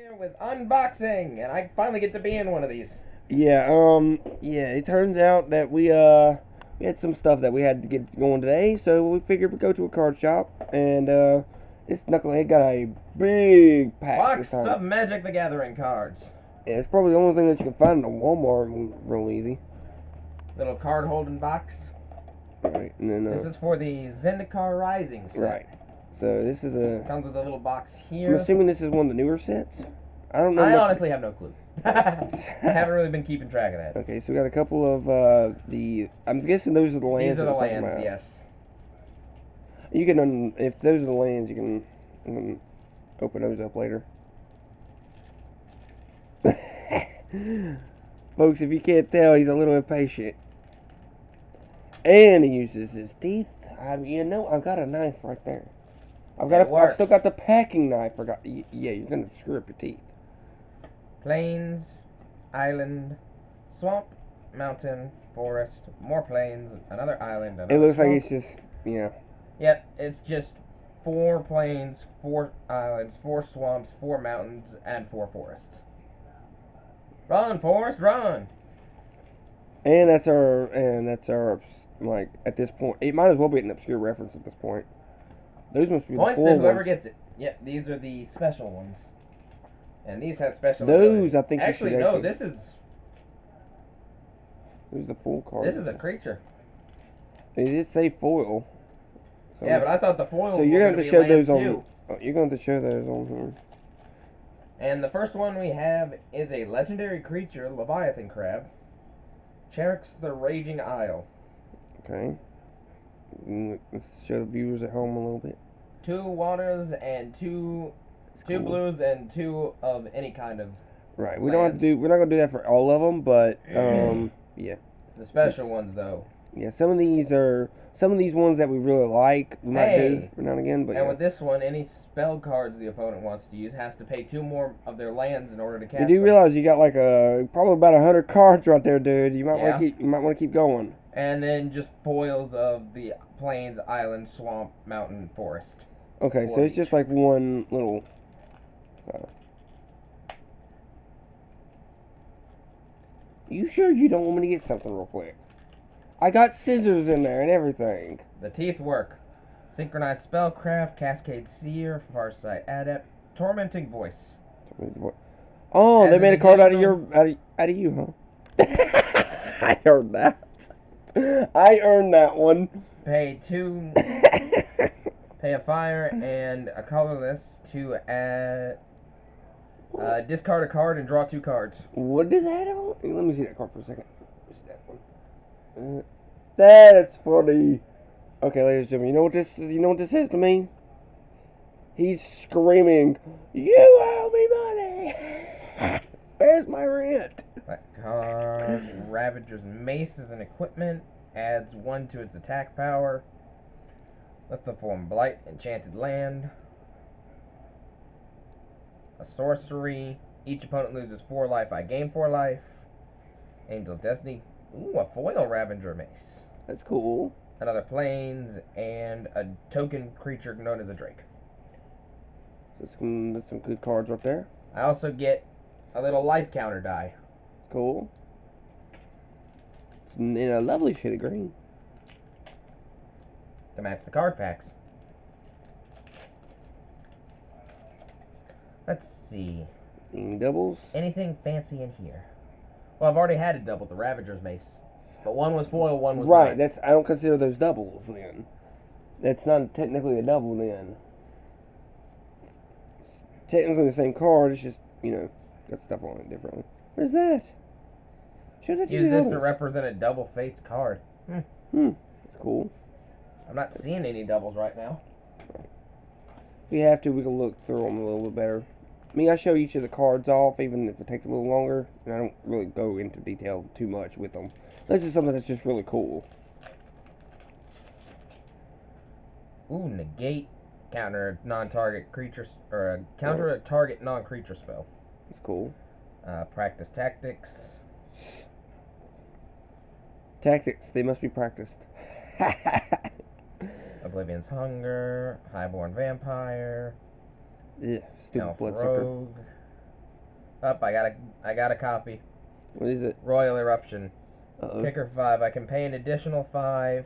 Here with unboxing, and I finally get to be in one of these. Yeah, it turns out that we had some stuff that we had to get going today, so we figured we'd go to a card shop, and this knucklehead got a big pack this Box time. of Magic the Gathering cards. Yeah, it's probably the only thing that you can find in a Walmart real easy. Little card holding box. Right, and then This is for the Zendikar Rising set. right. So this is a. Comes with a little box I'm here. assuming this is one of the newer sets. I don't know. I honestly have no clue. I haven't really been keeping track of that. Okay, so we got a couple of the. I'm guessing those are the lands. These are the that it's talking lands, about. yes. You can, if those are the lands, you can open those up later. Folks, if you can't tell, he's a little impatient. And he uses his teeth. I've got a knife right there. I've still got the packing knife. Yeah, you're gonna screw up your teeth. Plains, island, swamp, mountain, forest, more plains, another island, another It looks swamp. like it's just, yeah. Yep, it's just 4 plains, 4 islands, 4 swamps, 4 mountains, and 4 forests. Run, forest, run! And that's our, like, at this point, it might as well be an obscure reference at this point. Those must be Points the to 4 whoever ones. gets it. Yep, these are the special ones. And these have special Those, abilities. I think Actually, you should no, actually, this is the full card. this is a creature. It did say foil. So Yeah, but I thought the foil so was you're going going to to be show lands those on. too. You're going to show those on here. And the first one we have is a legendary creature, Leviathan Crab. Cheriks the Raging Isle. Okay. Let's show the viewers at home a little bit. 2 waters and 2 Cool. blues and 2 of any kind of. Right. We're not gonna do that for all of them, but yeah. The special ones though. Yeah. Some of these ones that we really like. We might do every now and again, but and with this one, any spell cards the opponent wants to use has to pay 2 more of their lands in order to cast. You do realize you got like probably about 100 cards right there, dude. You might want to keep going. And then just foils of the plains, island, swamp, mountain, forest. Okay, so it's just like one little. You sure you don't want me to get something real quick? I got scissors in there and everything. The teeth work. Synchronized Spellcraft, Cascade Seer, Farsight Adept, Tormenting Voice. Oh, they made a card out of you, huh? I heard that. I earned that one. Pay 2. Pay a fire and a colorless to add. Discard a card and draw 2 cards. What does that have on? Let me see that card for a second. What's that one? That's funny. Okay, ladies and gentlemen, you know what this is to me? He's screaming, "You owe me money! Where's my rent?" That card. Ravager's Mace is an equipment. Adds 1 to its attack power. Let the form Blight, Enchanted Land. A sorcery. Each opponent loses 4 life. I gain 4 life. Angel of Destiny. Ooh, a foil Ravager Mace. That's cool. Another plains and a token creature known as a Drake. That's some good cards right there. I also get a little life counter die. Cool. It's in a lovely shade of green. To match the card packs. Let's see. Any doubles? Anything fancy in here? Well, I've already had a double, the Ravager's Mace. But one was foil, one was right. not. I don't consider those doubles then. That's not technically a double then. It's technically the same card. It's just got stuff on it differently. What is that? Use this to represent a double-faced card. That's cool. I'm not seeing any doubles right now. If we have to, we can look through them a little bit better. I show each of the cards off, even if it takes a little longer, and I don't really go into detail too much with them. This is something that's just really cool. Ooh, negate. Counter non-target creatures, or counter a target non-creature spell. That's cool. Practice tactics. Tactics, they must be practiced. Oblivion's Hunger. Highborn Vampire. Yeah, stupid Elf bloodsucker. Rogue. Up, I got a copy. What is it? Royal Eruption. Uh-oh. Kicker 5. I can pay an additional 5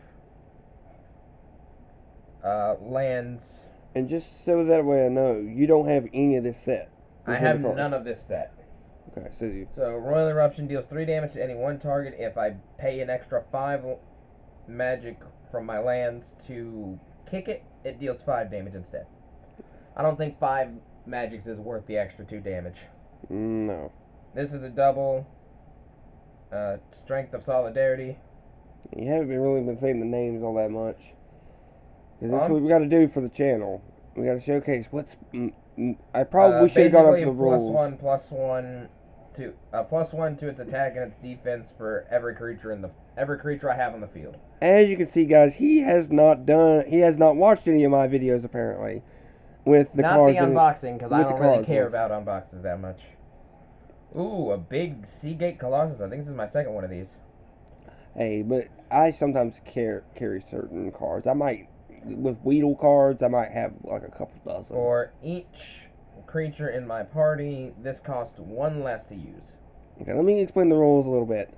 lands. And just so that way I know, you don't have any of this set. I have none of this set. Okay, so you... So Royal Eruption deals 3 damage to any one target. If I pay an extra 5 magic from my lands to kick it, it deals 5 damage instead. I don't think 5 magics is worth the extra 2 damage. No. This is a double. Strength of Solidarity. You haven't really been saying the names all that much. Because that's what we got to do for the channel. We got to showcase what's... I probably should have gone up to the rules. +1 to +1 to its attack and its defense for every creature I have on the field. As you can see, guys, he has not watched any of my videos apparently. With the cards. Not the unboxing, because I don't really care about unboxes that much. Ooh, a big Seagate Colossus. I think this is my second one of these. Hey, but I sometimes carry certain cards. I might, with Weedle cards, I might have like a couple dozen. For each creature in my party, this costs 1 less to use. Okay, let me explain the rules a little bit.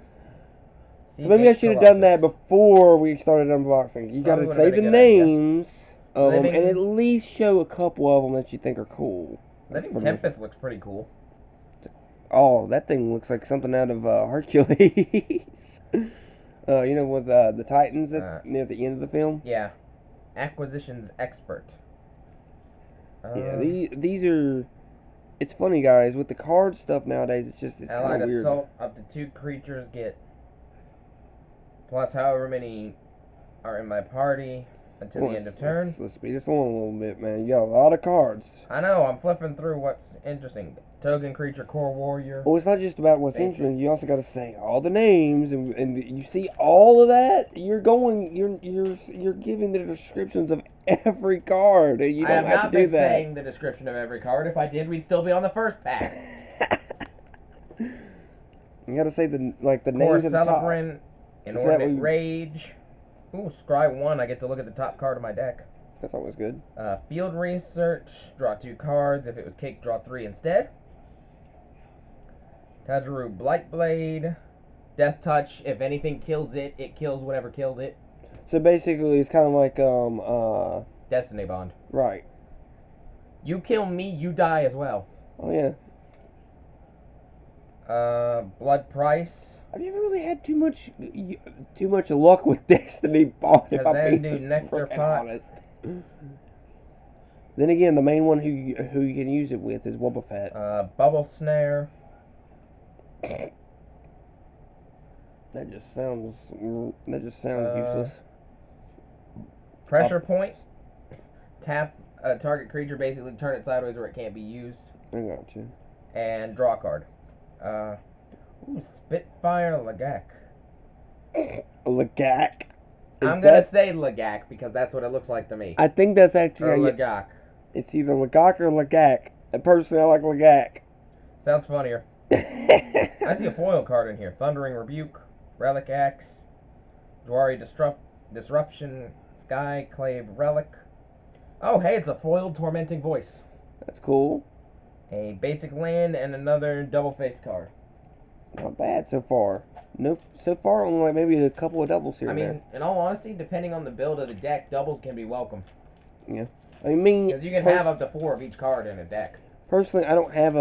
So maybe I should have done that before we started unboxing. You gotta say the names of them and at least show a couple of them that you think are cool. Living Tempest looks pretty cool. Oh, that thing looks like something out of Hercules. You know, with the Titans near the end of the film? Yeah. Acquisitions Expert. Yeah, these are... It's funny, guys. With the card stuff nowadays, it's kind of weird. Assault, up to 2 creatures get... plus however many are in my party until the end of turn. Let's speed this along a little bit, man. You got a lot of cards. I know. I'm flipping through what's interesting. Token creature, core warrior. Well, it's not just about what's interesting. You also got to say all the names, and you see all of that. You're giving the descriptions of every card. You don't have to do that. I have not been saying the description of every card. If I did, we'd still be on the first pack. You got to say the names at the top. Inordinate Rage. Ooh, Scry 1. I get to look at the top card of my deck. That's always good. Field Research. Draw 2 cards. If it was kicked, draw 3 instead. Tajaru Blightblade. Death Touch. If anything kills it, it kills whatever killed it. So basically, it's kind of like Destiny Bond. Right. You kill me, you die as well. Oh yeah. Blood Price. I've never really had too much luck with Destiny Bond. If I'm being Nectar Pot. Honest. Then again, the main one who you can use it with is Wobba Fett. Bubble Snare. That just sounds useless. Pressure Point. Tap a target creature, basically turn it sideways where it can't be used. I got you. And draw a card. Spitfire Lagak. Lagak? I'm gonna say Lagak because that's what it looks like to me. I think that's actually Lagak. It's either Lagak or Lagak. And personally, I like Lagak. Sounds funnier. I see a foil card in here. Thundering Rebuke, Relic Axe, Dwari Disruption, Skyclave Relic. Oh, hey, it's a foiled Tormenting Voice. That's cool. A basic land and another double-faced card. Not bad so far. No, so far only like maybe a couple of doubles here. I mean, in all honesty, depending on the build of the deck, doubles can be welcome. Yeah, I mean, because you can have up to 4 of each card in a deck. Personally, I don't have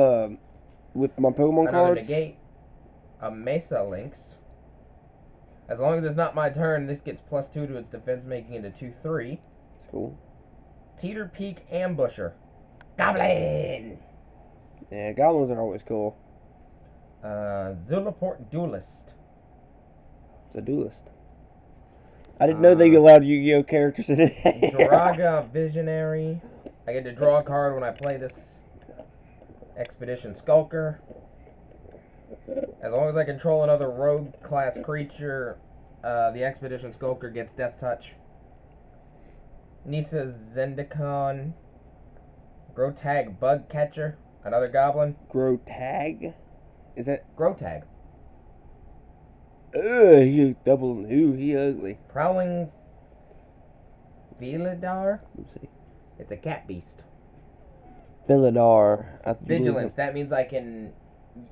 with my Pokemon Another cards. Negate, a Mesa Lynx. As long as it's not my turn, this gets +2 to its defense, making it a 2/3. That's cool. Teeter Peak Ambusher. Goblin! Yeah, goblins are always cool. Zulaport Duelist. It's a duelist. I didn't know they allowed Yu-Gi-Oh characters in it. Draga Visionary. I get to draw a card when I play this Expedition Skulker. As long as I control another rogue class creature, the Expedition Skulker gets Death Touch. Nisa Zendikon. Grotag Bug Catcher. Another goblin. Grotag? Is that... Grotag. Ugh, he double... Ooh, he ugly. Prowling Villadar? Let's see. It's a cat beast. Villadar. Vigilance. That means I can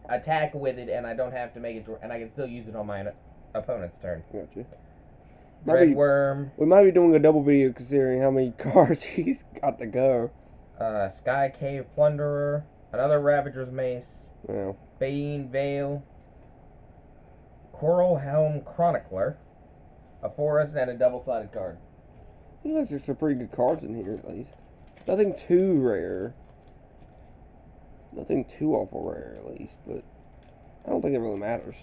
attack with it, and I don't have to make it, and I can still use it on my opponent's turn. Gotcha. Red Worm. We might be doing a double video considering how many cards he's got to go. Sky Cave Plunderer. Another Ravager's Mace. Yeah. Bayeen Veil. Coral Helm Chronicler. A forest and a double-sided card. I think there's some pretty good cards in here at least. Nothing too rare. Nothing too awful rare at least, but I don't think it really matters.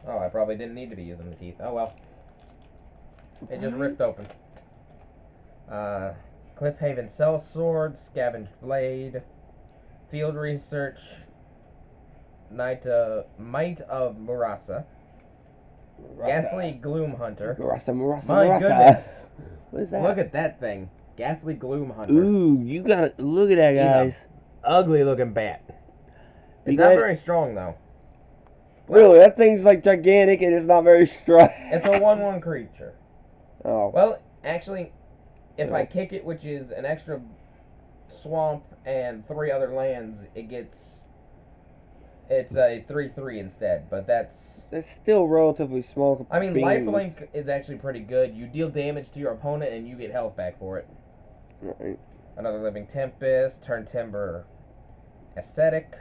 Oh, I probably didn't need to be using the teeth. Oh well. It just ripped open. Cliffhaven Sellsword, Scavenged Blade, Field Research, Might of Murasa, Ghastly Gloom Hunter. My goodness! What is that? Look at that thing. Ghastly Gloom Hunter. Ooh, you got it. Look at that, guys. Ugly looking bat. It's not very strong though. Really, that thing's like gigantic and it's not very strong. It's a 1/1 creature. Oh. Well, actually, if I kick it, which is an extra swamp and 3 other lands, it's a 3/3 instead. But that's still relatively small. I mean, lifelink is actually pretty good. You deal damage to your opponent and you get health back for it. Right. Another Living Tempest, Turn Timber, Ascetic,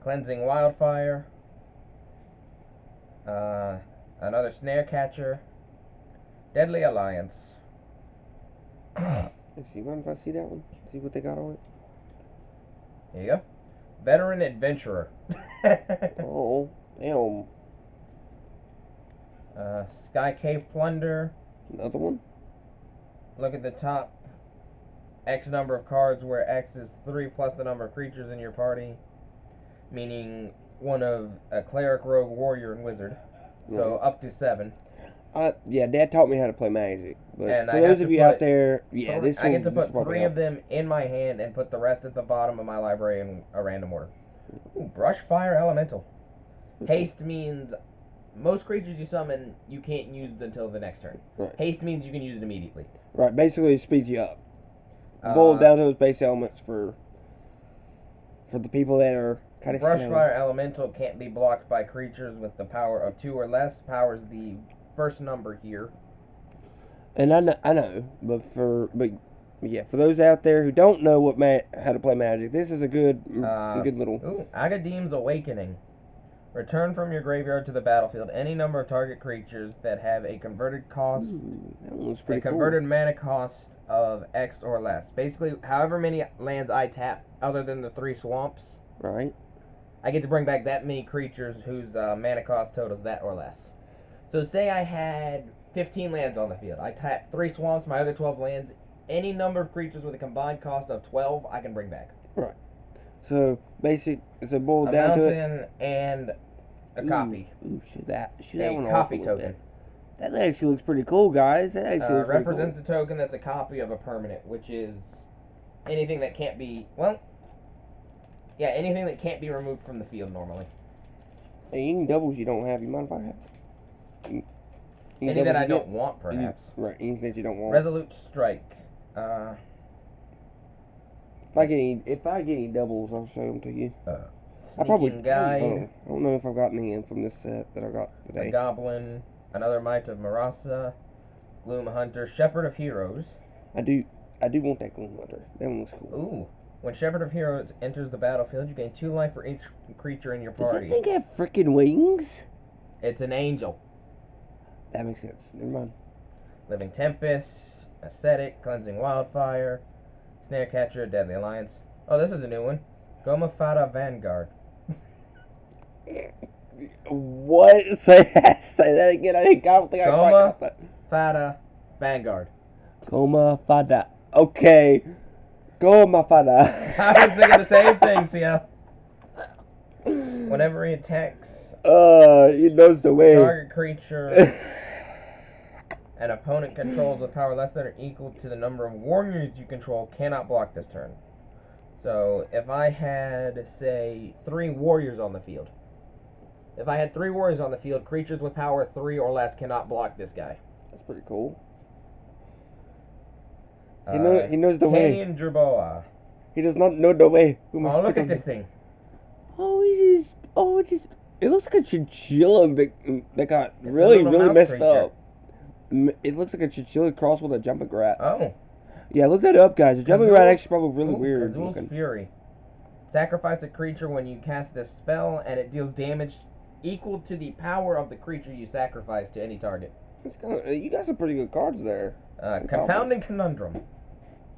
Cleansing Wildfire, another Snare Catcher, Deadly Alliance. Actually, mind if I see that one? See what they got on it? There you go. Veteran Adventurer. Oh, damn. Sky Cave Plunder. Another one? Look at the top. X number of cards where X is 3 plus the number of creatures in your party. Meaning one of a Cleric, Rogue, Warrior, and Wizard. So up to 7. Yeah, Dad taught me how to play Magic. But and for those of you out there, yeah, I get to put 3 of them in my hand and put the rest at the bottom of my library in a random order. Ooh, Brushfire Elemental. Haste means most creatures you summon, you can't use until the next turn. Right. Haste means you can use it immediately. Right, basically it speeds you up. Boil it down to those base elements for the people that are kind of Brushfire Elemental can't be blocked by creatures with the power of 2 or less. Power is the first number here. And I know, but yeah, for those out there who don't know how to play Magic, this is a good little. Ooh, Agadeem's Awakening. Return from your graveyard to the battlefield any number of target creatures that have a converted cost. Ooh, that one was pretty cool. Converted mana cost of X or less. Basically, however many lands I tap, other than the 3 swamps, right? I get to bring back that many creatures whose mana cost totals that or less. So say I had 15 lands on the field. I tap 3 swamps, my other 12 lands. Any number of creatures with a combined cost of 12, I can bring back. Right. So it's a boiled down to it. A mountain and a copy. Ooh, shoot that one off. A copy token. That actually looks pretty cool, guys. That actually looks pretty cool. Represents a token that's a copy of a permanent, which is anything that can't be anything that can't be removed from the field normally. Hey, any doubles you don't have, you mind if I have? Any that I don't want, perhaps. Right, anything that you don't want. Resolute Strike. If I get any doubles, I'll show them to you. Sneaking Guide. I don't know if I've got any from this set that I got today. A Goblin. Another Might of Murasa. Gloom Hunter. Shepherd of Heroes. I do want that Gloom Hunter. That one looks cool. Ooh. When Shepherd of Heroes enters the battlefield, you gain 2 life for each creature in your party. Does that thing have freaking wings? It's an angel. That makes sense. Never mind. Living Tempest, Ascetic, Cleansing Wildfire, Snare Catcher, Deadly Alliance. Oh, this is a new one. Goma Fata Vanguard. What? Say that again. I don't think I quite got that. Fata Vanguard. Goma Fata. Okay. Goma Fata. I was thinking the same thing, see ya. Whenever he attacks, he knows the way. Target creature an opponent controls with power less than or equal to the number of warriors you control cannot block this turn. So if I had, say, 3 warriors on the field. If I had 3 warriors on the field, creatures with power 3 or less cannot block this guy. That's pretty cool. He knows the way. Canyon Jerboa. He does not know the way. We must Oh, look pick at up this the- thing. Oh, it is. Oh, it is. It looks like a chinchilla that got It's a really, little really mouse messed creature. up. It looks like a chinchilla crossed with a jumping rat. Oh. Yeah, look that up, guys. The jumping rat actually probably really Ooh, weird Kazul's looking. Fury. Sacrifice a creature when you cast this spell, and it deals damage equal to the power of the creature you sacrifice to any target. It's you got some pretty good cards there. Confounding Conundrum.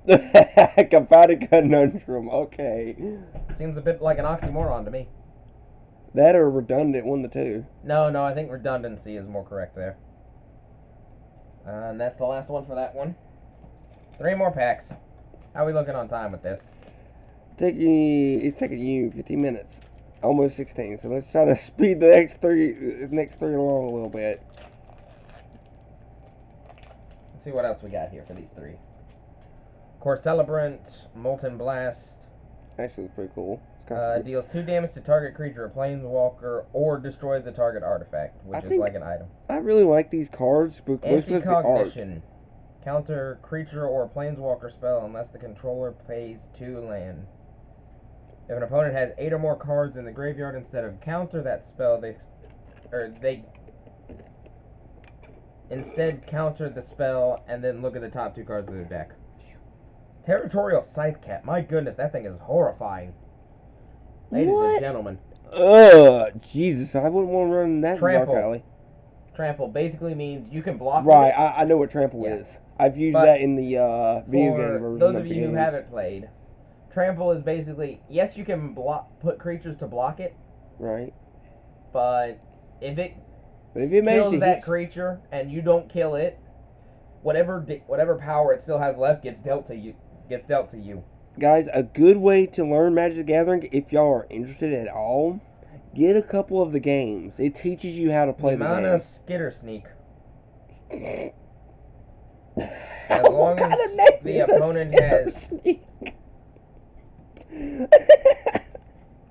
Confounding Conundrum. Okay. Seems a bit like an oxymoron to me. That or redundant, one of the two. No, I think redundancy is more correct there. And that's the last one for that one. 3 more packs. How are we looking on time with this? It's taking you 15 minutes. Almost 16. So let's try to speed the next three along a little bit. Let's see what else we got here for these 3. Core Celebrant, Molten Blast. Actually, it's pretty cool. Deals 2 damage to target creature or planeswalker, or destroys the target artifact, which is like an item. I really like these cards, but Anti-Cognition. Counter creature or planeswalker spell unless the controller pays 2 land. If an opponent has 8 or more cards in the graveyard, instead of counter that spell, they instead counter the spell and then look at the top 2 cards of their deck. Territorial Scythecat. My goodness, that thing is horrifying. Ladies and gentlemen. Jesus, I wouldn't want to run that Trample. Dark Alley. Trample basically means you can block. Right, I know what trample is. I've used that in the video game version. Those of you who haven't played, trample is basically, yes, you can put creatures to block it. Right. But if it kills that creature and you don't kill it, whatever power it still has left gets dealt to you. Guys, a good way to learn Magic the Gathering, if y'all are interested at all, get a couple of the games. It teaches you how to play the game. Skitter Sneak. As long as the opponent has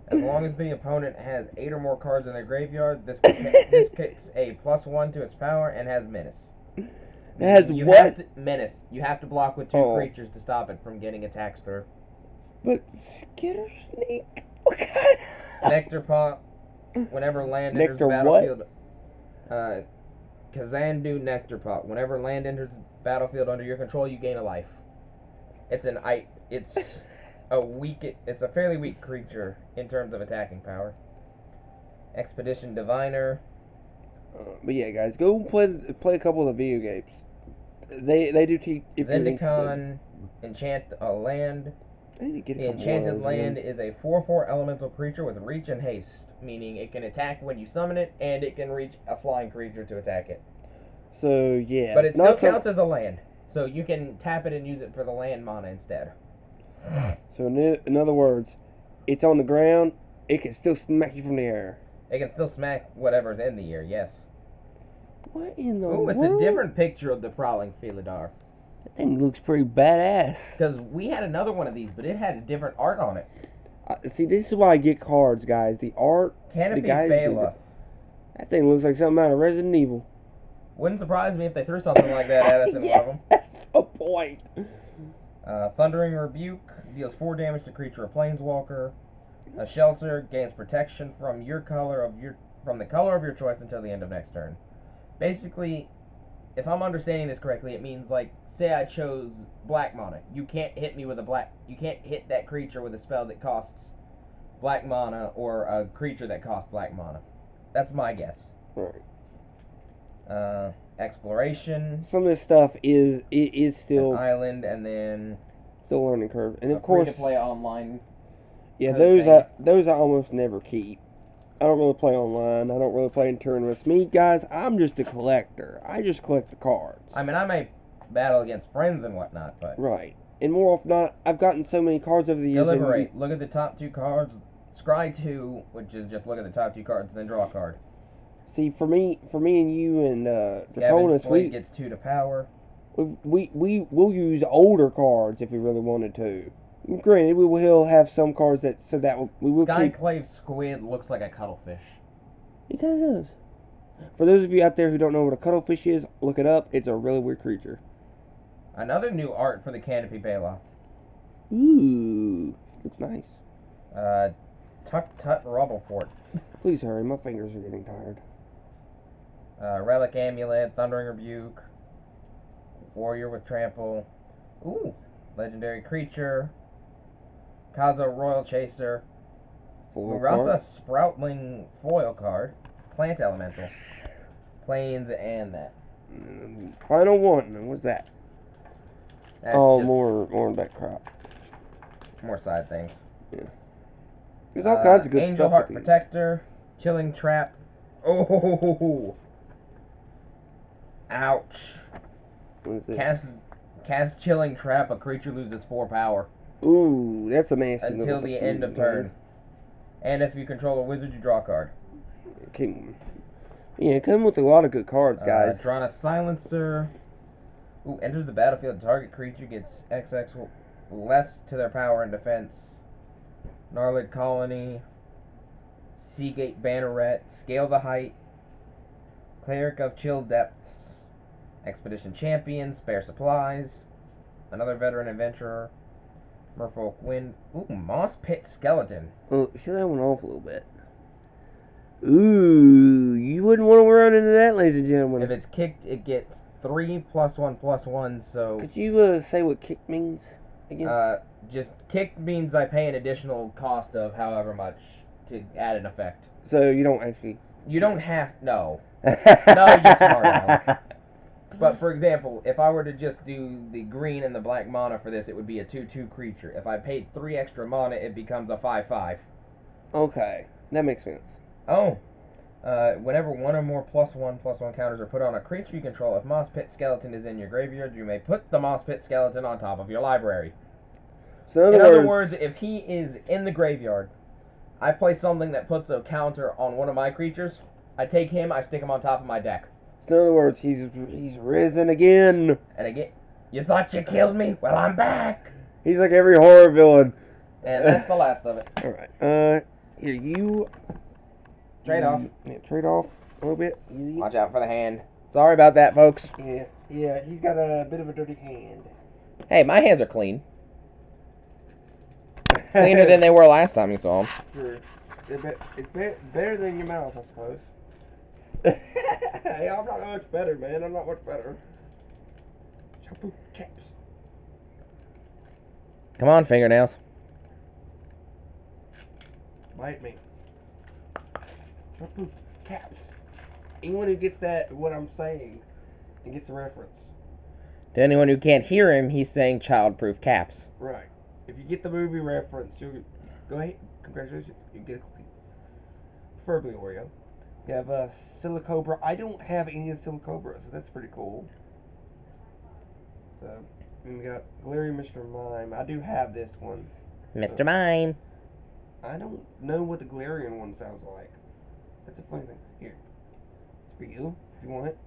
as long as the opponent has 8 or more cards in their graveyard, this gets a +1 to its power and has menace. Menace. You have to block with 2 creatures to stop it from getting attacks through. But Skitter Sneak? What kind? Nectar Pot. Whenever land enters the battlefield. Kazandu Nectar Pot. Whenever land enters the battlefield under your control, you gain a life. It's a fairly weak creature in terms of attacking power. Expedition Diviner. But yeah, guys, go play a couple of the video games. They do teach. Zendikon, enchant a land. The enchanted land is a 4/4 elemental creature with reach and haste, meaning it can attack when you summon it, and it can reach a flying creature to attack it. So yeah, but it still counts as a land, so you can tap it and use it for the land mana instead. So in other words, it's on the ground. It can still smack you from the air. It can still smack whatever's in the air. Yes. What in the world? It's a different picture of the Prowling Felidar. That thing looks pretty badass. Because we had another one of these, but it had a different art on it. See, this is why I get cards, guys. The art. Canopy Phala. That thing looks like something out of Resident Evil. Wouldn't surprise me if they threw something like that at us in one of them. That's the point. Thundering Rebuke deals 4 damage to creature or planeswalker. A shelter gains protection from the color of your choice until the end of next turn. Basically, if I'm understanding this correctly, it means like, say I chose black mana. You can't hit that creature with a spell that costs black mana or a creature that costs black mana. That's my guess. Right. Exploration. Some of this stuff is still an island, and then still learning curve, and of course free-to-play online. Yeah, those I almost never keep. I don't really play online. I don't really play in tournaments. Me, guys, I'm just a collector. I just collect the cards. I mean, I may battle against friends and whatnot, but right. And more often not, I've gotten so many cards over the years. Deliberate. Look at the top 2 cards. Scry 2, which is just look at the top 2 cards and then draw a card. See, for me and you and Draconis, we gets 2 to power. We'll use older cards if we really wanted to. Granted, we will have some cards we will keep. Skyclave Squid looks like a cuttlefish. It kind of does. For those of you out there who don't know what a cuttlefish is, look it up. It's a really weird creature. Another new art for the canopy bailoff. Ooh, looks nice. Tut Tut Rubble Fort. Please hurry, my fingers are getting tired. Relic Amulet, Thundering Rebuke, Warrior with Trample. Ooh, Legendary Creature, Kazo Royal Chaser, Murasa Sproutling Foil card, Plant Elemental, Plains, and that. Final one. What's that? That's more of that crap. More side things. Yeah. There's all kinds of good Angel stuff Heart with these. Protector, Killing Trap. Oh, ouch. What is this? Cast Chilling Trap. A creature loses 4 power. Ooh, that's a nasty until the end of turn. And if you control a wizard, you draw a card. Yeah, come with a lot of good cards, guys. Drawn a Silencer. Ooh, enters the battlefield. Target creature gets XX less to their power and defense. Gnarlid Colony. Seagate Banneret. Scale the Height. Cleric of Chill Depths. Expedition Champion. Spare Supplies. Another Veteran Adventurer. Merfolk Wind. Ooh, Moss Pit Skeleton. Oh, show that one off a little bit. Ooh, you wouldn't want to run into that, ladies and gentlemen. If it's kicked, it gets 3+1/+1, so... Could you say what kick means again? Just kick means I pay an additional cost of however much to add an effect. So you don't actually... You don't have... No. No, you smart aleck. But, for example, if I were to just do the green and the black mana for this, it would be a 2/2 creature. If I paid 3 extra mana, it becomes a 5/5. Okay, that makes sense. Oh. Whenever one or more +1/+1 counters are put on a creature you control, if Moss Pit Skeleton is in your graveyard, you may put the Moss Pit Skeleton on top of your library. So in other words, if he is in the graveyard, I play something that puts a counter on one of my creatures, I take him, I stick him on top of my deck. So in other words, he's risen again. And again, you thought you killed me? Well, I'm back. He's like every horror villain. And that's the last of it. Alright, here, you... Trade off. Yeah, trade off a little bit. Easy. Watch out for the hand. Sorry about that, folks. Yeah, he's got a bit of a dirty hand. Hey, my hands are clean. Cleaner than they were last time you saw them. Sure. It's better than your mouth, I suppose. Hey, I'm not much better, man. I'm not much better. Shampoo caps. Come on, fingernails. Bite me. Shampoo caps. Anyone who gets that, what I'm saying, and gets the reference. To anyone who can't hear him, he's saying childproof caps. Right. If you get the movie reference, you'll go ahead. Congratulations. You get a cookie. Preferably Oreo. You have a Silicobra. I don't have any of Silicobra, so that's pretty cool. So, then we got Galarian Mr. Mime. I do have this one. Mr. Mime. I don't know what the Galarian one sounds like. That's a funny thing. Here. It's for you, if you want it.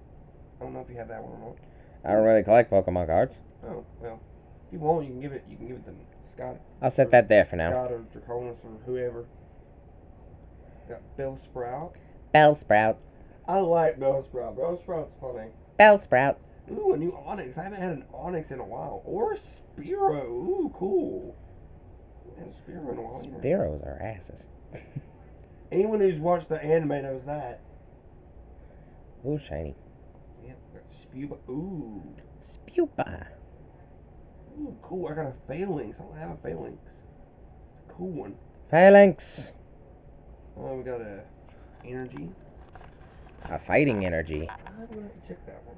I don't know if you have that one or not. I don't really collect Pokemon cards. Oh, well. If you want, you can give it to Scott. I'll set that there for now. Scott or Draconis or whoever. Got Bellsprout. Bellsprout. I like Bellsprout. Bellsprout's funny. Bellsprout. Ooh, a new Onyx. I haven't had an Onyx in a while. Or a Spearow. Ooh, cool. I haven't had a Spearow in a while either. Spearows are asses. Anyone who's watched the anime knows that. Ooh, shiny. Yeah, got Spuba. Ooh. Spuba. Ooh, cool. I got a Phalanx. I don't have a Phalanx. It's a cool one. Phalanx. Oh, we got a Energy. A fighting energy. I'm gonna have to check that one.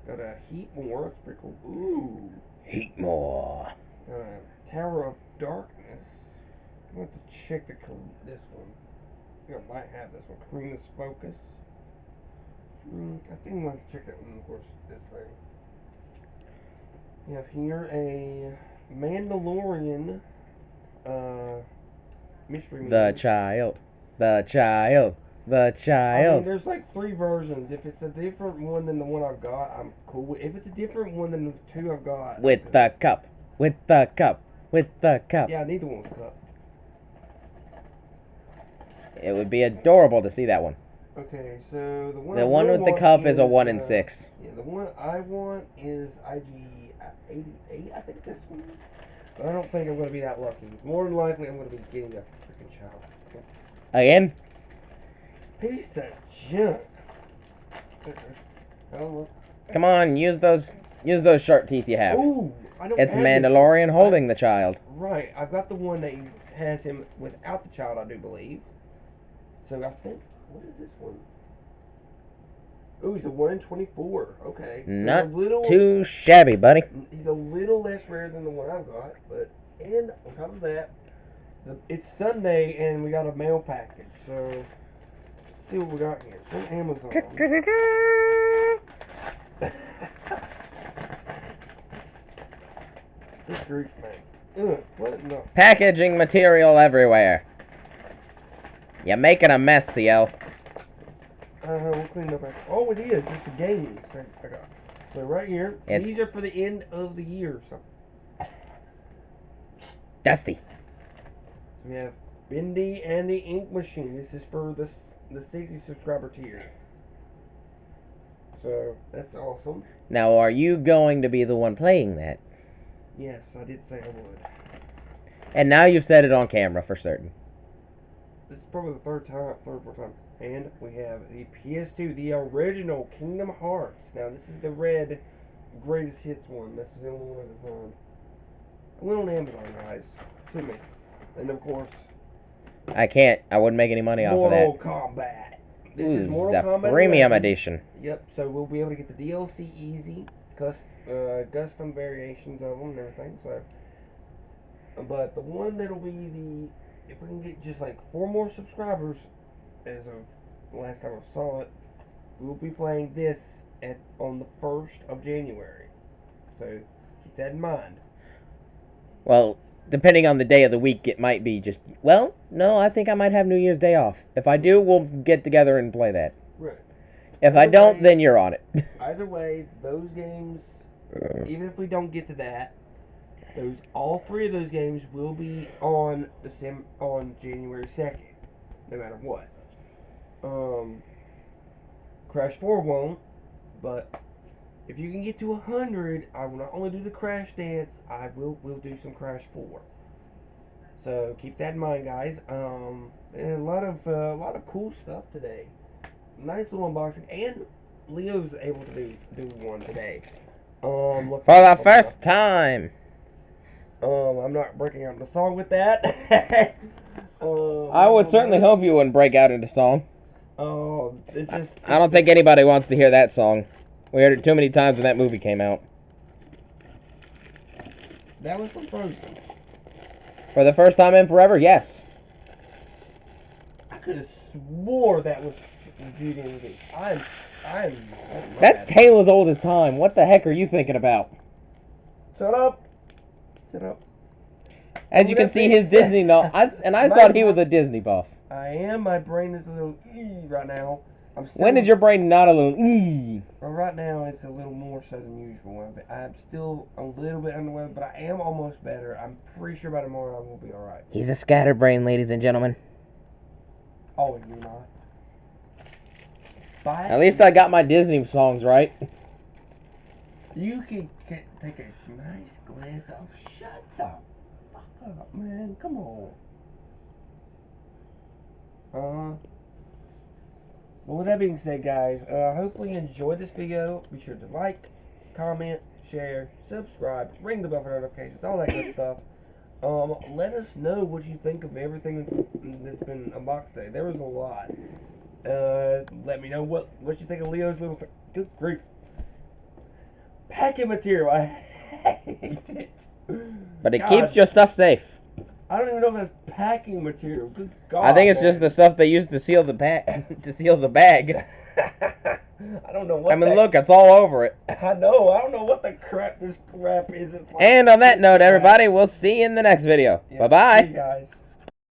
Got a Heatmore. That's pretty cool. Ooh. Heatmore. Got a Tower of Darkness. I'm gonna have to check this one. I think I might have this one. Karina's Focus. I think I'm gonna have to check that one. Of course, this thing. We have here a Mandalorian mystery. The child. The child. The child. I mean, there's like 3 versions. If it's a different one than the one I've got, I'm cool with. If it's a different one than the 2 I've got. With the cup. With the cup. With the cup. Yeah, neither one with the cup. It would be adorable to see that one. Okay, so the one with the cup is a 1 in 6. Yeah, the one I want is IG got 88, I think this one is. But I don't think I'm going to be that lucky. More than likely, I'm going to be getting a freaking child. Again? Piece of junk. Oh, look. Come on, use those sharp teeth you have. Ooh, I don't It's have Mandalorian this holding the child. Right, I've got the one that has him without the child, I do believe. So I think, what is this one? Ooh, he's a 1 in 24. Okay. Not too shabby, buddy. He's a little less rare than the one I've got, but and on top of that, it's Sunday and we got a mail package. So let's see what we got here. It's on Amazon. Good grief, man. Ugh, what in the... Packaging material everywhere. You're making a mess, CL. We'll clean up after. Oh, it is. It's the games I got. So right here, these are for the end of the year. So dusty. So we have Bendy and the Ink Machine. This is for the 60 subscriber tier. So that's awesome. Now, are you going to be the one playing that? Yes, I did say I would. And now you've said it on camera for certain. This is probably the third or fourth time. And we have the PS2, the original Kingdom Hearts. Now, this is the red greatest hits one. This is the only one I can find. I went on Amazon, guys. To me. And, of course... I wouldn't make any money off of that. Mortal Kombat. This is Mortal Kombat premium 11. edition. Yep, so we'll be able to get the DLC easy. Custom variations of them and everything. So, but the one that'll be the... If we can get just like 4 more subscribers... As of the last time I saw it, we'll be playing this on the 1st of January. So keep that in mind. Well, depending on the day of the week, it might be just... Well, no, I think I might have New Year's Day off. If I do, we'll get together and play that. Right. If I don't, then you're on it. Either way, those games, even if we don't get to that, all 3 of those games will be on January 2nd, no matter what. Crash 4 won't, but if you can get to 100, I will not only do the Crash dance, we'll do some Crash 4. So keep that in mind, guys. And a lot of cool stuff today. Nice little unboxing, and Leo's able to do one today. For the first time. I'm not breaking out the song with that. I would certainly hope you wouldn't break out into song. I don't think anybody wants to hear that song. We heard it too many times when that movie came out. That was from Frozen. For the first time in forever, yes. I could have swore that was Beauty and the Beast. That's tale as old as time. What the heck are you thinking about? Shut up. Shut up. As you can see, his Disney I thought he was a Disney buff. I am. My brain is a little right now. When is your brain not a little Well, right now it's a little more so than usual. I'm still a little bit under the weather, but I am almost better. I'm pretty sure by tomorrow I will be alright. He's a scatterbrain, ladies and gentlemen. Oh, you're not. At least I got my Disney songs right. You can take a nice glass of... Shut the fuck up, man. Come on. Well, with that being said, guys, hopefully you enjoyed this video. Be sure to like, comment, share, subscribe, ring the bell for notifications, all that good stuff. Let us know what you think of everything that's been unboxed today. There was a lot. Let me know what you think of Leo's little... Good grief. Packing material. I hate it. But it keeps your stuff safe. I don't even know if that's packing material. Good God. I think it's just the stuff they use to seal the to seal the bag. I don't know what. I mean, look, it's all over it. I know. I don't know what the crap this crap is. It's like, and on that note, everybody, we'll see you in the next video. Yeah, bye bye. See you guys.